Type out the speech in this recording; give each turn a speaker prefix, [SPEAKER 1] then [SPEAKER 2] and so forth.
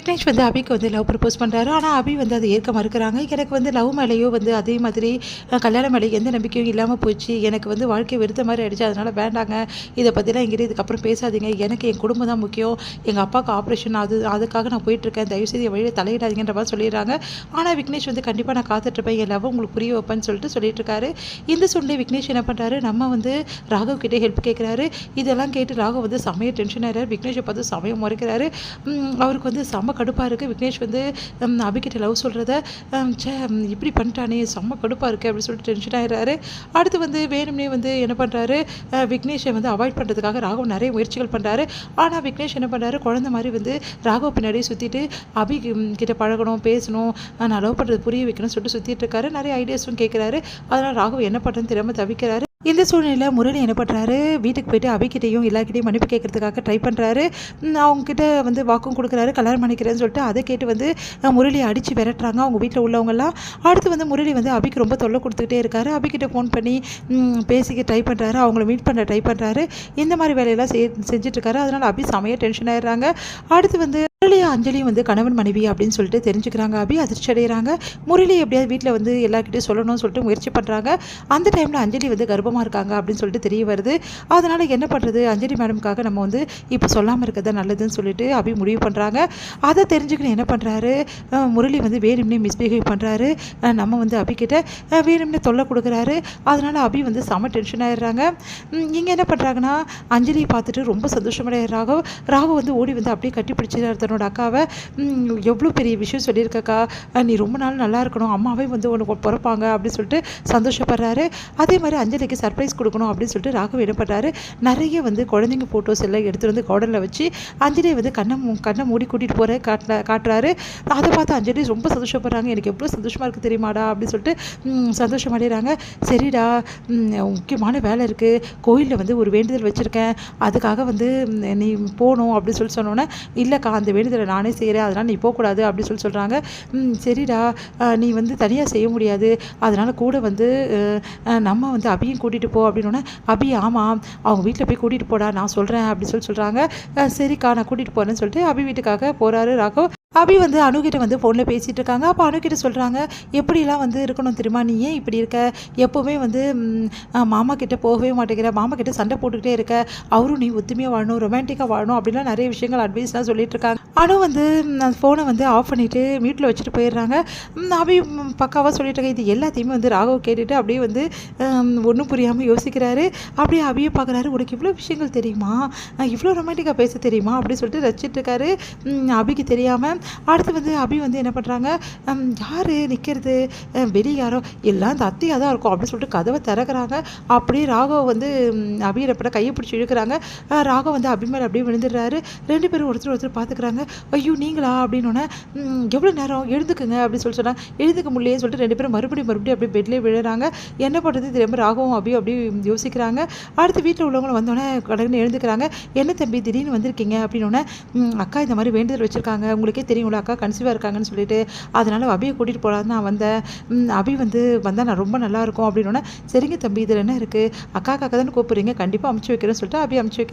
[SPEAKER 1] விக்னேஷ் வந்து அபிக்கு வந்து love propose பண்ணுறாரு. ஆனால் அபி வந்து அதை ஏற்க மறுக்கிறாங்க. எனக்கு வந்து லவ் மேலேயோ வந்து அதே மாதிரி கல்யாணம் மேலே எந்த நம்பிக்கையும் இல்லாமல் போச்சு. எனக்கு வந்து வாழ்க்கை வெறுத்த மாதிரி ஆயிடுச்சு. அதனால் வேண்டாங்க, இதை பற்றிலாம் எங்கிட்ட இதுக்கப்புறம் பேசாதீங்க. எனக்கு என் குடும்பம் தான் முக்கியம். எங்கள் அப்பாவுக்கு ஆப்ரேஷன், அதுக்காக நான் போயிட்டுருக்கேன். தயவுசெய்து என் வழியில் தலையிடாதீங்கன்ற மாதிரி சொல்லிடுறாங்க. ஆனால் விக்னேஷ் வந்து கண்டிப்பாக நான் காத்துட்ருப்பேன், என் லவ் உங்களுக்கு புரிய வைப்பேன்னு சொல்லிட்டு சொல்லிட்டு இருக்காரு. இந்த சூழ்நிலை விக்னேஷ் என்ன பண்ணுறாரு, நம்ம வந்து ராகவ் கிட்டே ஹெல்ப் கேட்குறாரு. இதெல்லாம் கேட்டு ராகவ் வந்து செமையாக டென்ஷன் ஆகிறாரு. விக்னேஷை பார்த்து செமையாக முறைக்கிறாரு. அவருக்கு வந்து செம்ம கடுப்பாக இருக்குது. விக்னேஷ் வந்து அபிகிட்ட லவ் சொல்கிறத சே இப்படி பண்ணிட்டானே, செம்ம கடுப்பாக இருக்குது அப்படின்னு சொல்லிட்டு டென்ஷன் ஆகிறாரு. அடுத்து வந்து வேணும்னே வந்து என்ன பண்ணுறாரு, விக்னேஷை வந்து அவாய்ட் பண்ணுறதுக்காக ராகவ் நிறைய முயற்சிகள் பண்ணுறாரு. ஆனால் விக்னேஷ் என்ன பண்ணுறாரு, குழந்த மாதிரி வந்து ராகவ் பின்னாடியே சுற்றிட்டு அபி கிட்ட பழகணும், பேசணும், நான் லவ் பண்ணுறது புரிய வைக்கணும்னு சொல்லிட்டு சுற்றிட்டு இருக்காரு. நிறைய ஐடியாஸும் கேட்குறாரு. அதனால் ராகவ் என்ன பண்ணுறதுன்னு தெரியாமல் தவிக்கிறாரு. இந்த சூழ்நிலையில் முரளி என்ன பண்ணுறாரு, வீட்டுக்கு போய்ட்டு அபிக்கிட்டையும் எல்லாக்கிட்டையும் மன்னிப்பு கேட்கறதுக்காக ட்ரை பண்ணுறாரு. அவங்கக்கிட்ட வந்து வாக்கும் கொடுக்குறாரு, கல்யாணம் பண்ணிக்கிறேன்னு சொல்லிட்டு. அதை கேட்டு வந்து முரளியை அடித்து விரட்டுறாங்க அவங்க வீட்டில் உள்ளவங்கெல்லாம். அடுத்து வந்து முரளி வந்து அபிக்கு ரொம்ப தொல்லை கொடுத்துக்கிட்டே இருக்காரு. அபிக்கிட்ட ஃபோன் பண்ணி பேசிக்க ட்ரை பண்ணுறாரு, அவங்கள மீட் பண்ண ட்ரை பண்ணுறாரு. இந்த மாதிரி வேலையெல்லாம் செஞ்சிட்ருக்காரு. அதனால் அபி செமையாக டென்ஷன் ஆகிடுறாங்க. அடுத்து வந்து முரளியும் அஞ்சலியும் வந்து கணவன் மனைவி அப்படின்னு சொல்லிட்டு தெரிஞ்சுக்கிறாங்க. அபி அதிர்ச்சி அடைகிறாங்க. முரளி எப்படியாவது வீட்டில் வந்து எல்லாருக்கிட்டையும் சொல்லணும்னு சொல்லிட்டு முயற்சி பண்ணுறாங்க. அந்த டைமில் அஞ்சலி வந்து கர்ப்பமாக இருக்காங்க அப்படின்னு சொல்லிட்டு தெரிய வருது. அதனால் என்ன பண்ணுறது, அஞ்சலி மேடமுக்காக நம்ம வந்து இப்போ சொல்லாமல் இருக்கிறது நல்லதுன்னு சொல்லிட்டு அபி முடிவு பண்ணுறாங்க. அதை தெரிஞ்சுக்கணும் என்ன பண்ணுறாரு, முரளி வந்து வேணும்னே மிஸ்பிஹேவ் பண்ணுறாரு. நம்ம வந்து அபிக்கிட்ட வேணும்னே தொல்லை கொடுக்குறாரு. அதனால் அபி வந்து செம டென்ஷன் ஆகிடுறாங்க. இங்கே என்ன பண்ணுறாங்கன்னா, அஞ்சலியை பார்த்துட்டு ரொம்ப சந்தோஷமடைய ராகவ் வந்து ஓடி வந்து அப்படியே கட்டி பிடிச்சி தன்னோட அக்காவை, எவ்வளோ பெரிய விஷயம் சொல்லியிருக்கக்கா, நீ ரொம்ப நாள் நல்லா இருக்கணும், அம்மாவே வந்து உனக்கு பிறப்பாங்க அப்படின்னு சொல்லிட்டு சந்தோஷப்படுறாரு. அதே மாதிரி அஞ்சலிக்கு சர்ப்ரைஸ் கொடுக்கணும் அப்படின்னு சொல்லிட்டு ராகவ் என்ன பண்ணுறாரு, நிறைய வந்து குழந்தைங்க ஃபோட்டோஸ் எல்லாம் எடுத்துகிட்டு வந்து கார்டனில் வச்சு அஞ்சலியை வந்து கண்ணை மூடி கூட்டிகிட்டு போகிற காட்டுறாரு. அதை பார்த்து அஞ்சலி ரொம்ப சந்தோஷப்படுறாங்க. எனக்கு எவ்வளோ சந்தோஷமாக இருக்குது தெரியுமாடா அப்படின்னு சொல்லிட்டு சந்தோஷமடைகிறாங்க. சரிடா, முக்கியமான வேலை இருக்குது, கோயிலில் வந்து ஒரு வேண்டுதல் வச்சுருக்கேன், அதுக்காக வந்து நீ போகணும் அப்படின்னு சொல்லி சொன்னோன்னே, இல்லைக்கா அந்த வேண்டுதலை நானே செய்கிறேன், அதனால் நீ போகக்கூடாது அப்படின்னு சொல்கிறாங்க. சரிடா, நீ வந்து தனியாக செய்ய முடியாது, அதனால் கூட வந்து நம்ம வந்து அபியும் கூட்டிகிட்டு போ அப்படின்னோடனே, அபி ஆமாம் அவங்க வீட்டில் போய் கூட்டிகிட்டு போடா, நான் சொல்கிறேன் அப்படின்னு சொல்கிறாங்க. சரிக்கா நான் கூட்டிகிட்டு போகிறேன்னு சொல்லிட்டு அபி வீட்டுக்காக போகிறாரு ராகவ். அபி வந்து அனுகிட்ட வந்து ஃபோனில் பேசிகிட்டு இருக்காங்க. அப்போ அனுகிட்ட சொல்கிறாங்க, எப்படிலாம் வந்து இருக்கணும் தெரியுமா, நீ ஏன் இப்படி இருக்க, எப்போவுமே வந்து மாமா கிட்டே போகவே மாட்டேங்கிற, மாமா கிட்டே சண்டை போட்டுக்கிட்டே இருக்க, அவரும் நீ ஒத்துமையாக வாழணும், ரொமான்டிக்காக வாழணும் அப்படின்லாம் நிறைய விஷயங்கள் அட்வைஸ்லாம் சொல்லிட்டு இருக்காங்க. அனு வந்து அந்த ஃபோனை வந்து ஆஃப் பண்ணிவிட்டு வீட்டில் வச்சுட்டு போயிடுறாங்க. அபி பக்காவாக சொல்லிட்டு இருக்க. இது எல்லாத்தையுமே வந்து ராகவ் கேட்டுட்டு அப்படியே வந்து ஒன்றும் புரியாமல் யோசிக்கிறாரு. அப்படியே அபியை பார்க்குறாரு, உனக்கு இவ்வளோ விஷயங்கள் தெரியுமா, இவ்வளோ ரொமான்டிக்காக பேச தெரியுமா அப்படின்னு சொல்லிட்டு ரசிச்சிட்டு இருக்காரு. அபிக்கு தெரியாமல். அடுத்து வந்து அபி வந்து என்ன பண்ணுறாங்க, யார் நிற்கிறது, வெளியே யாரோ, எல்லாம் இந்த அத்தையாக தான் இருக்கும் அப்படின்னு சொல்லிட்டு கதவை திறக்கிறாங்க. அப்படியே ராகவ் வந்து அபியை எப்படா கையை பிடிச்சி இழுக்கிறாங்க. ராகவ் வந்து அபி மேலே அப்படியே விழுந்துடுறாரு. ரெண்டு பேரும் ஒருத்தர் பார்த்துக்கிறாங்க. ஐயோ நீங்களா அப்படின்னோடனே, எவ்வளோ நேரம் எழுந்துக்குங்க அப்படின்னு சொல்லி சொன்னாங்க. எழுந்துக்க முடியலேன்னு சொல்லிட்டு ரெண்டு பேரும் மறுபடியும் அப்படியே பெட்லேயே விழுறாங்க. என்ன பண்ணுறது தெரியாமல் ராகவும் அபியும் அப்படியே யோசிக்கிறாங்க. அடுத்து வீட்டில் உள்ளவங்களும் வந்தோடனே கடவுன்னு எழுந்துக்கிறாங்க. என்ன தம்பி திடீர்னு வந்திருக்கீங்க அப்படின்னோடனே, அக்கா இந்த மாதிரி வேண்டுதல் வச்சுருக்காங்க, உங்களுக்கே தெரியுங்களா அக்கா கன்சீவாக இருக்காங்கன்னு சொல்லிட்டு, அதனால் அபியை கூட்டிகிட்டு போகலான்னு நான் வந்தேன், அபி வந்து வந்தால் நான் ரொம்ப நல்லாயிருக்கும் அப்படின்னோடனே, சரிங்க தம்பி இதில் என்ன இருக்குது, அக்கா தானே கூப்பிட்றீங்க, கண்டிப்பாக அமுச்சு வைக்கிறேன்னு சொல்லிட்டு அபி அமுச்சு வைக்க